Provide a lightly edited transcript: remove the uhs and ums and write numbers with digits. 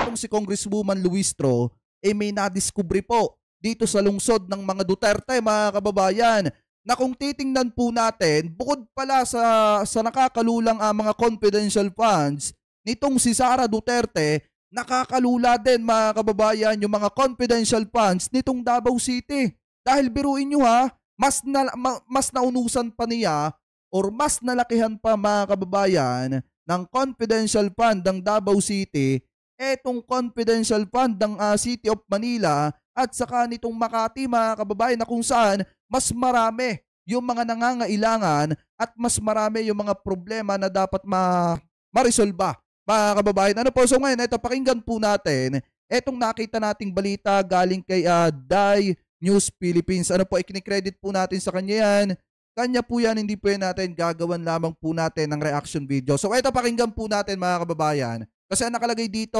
itong si Congresswoman Luistro may nadiskubre po dito sa lungsod ng mga Duterte, mga kababayan, na kung titingnan po natin, bukod pala sa nakakalulang mga confidential funds nitong si Sara Duterte, nakakalula din, mga kababayan, yung mga confidential funds nitong Davao City. Dahil biruin nyo ha, mas naunusan pa niya or mas nalakihan pa, mga kababayan, ng confidential fund ng Davao City etong confidential fund ng City of Manila at saka nitong Makati, mga kababayan, na kung saan mas marami yung mga nangangailangan at mas marami yung mga problema na dapat maresolba, mga kababayan. Ano po, so ngayon, ito, pakinggan po natin etong nakita nating balita galing kay Dai News Philippines. Ano po, ikinikredit po natin sa kanya yan. Kanya po yan, hindi po yan natin, gagawan lamang po natin ng reaction video. So ito, pakinggan po natin, mga kababayan, kasi ang nakalagay dito,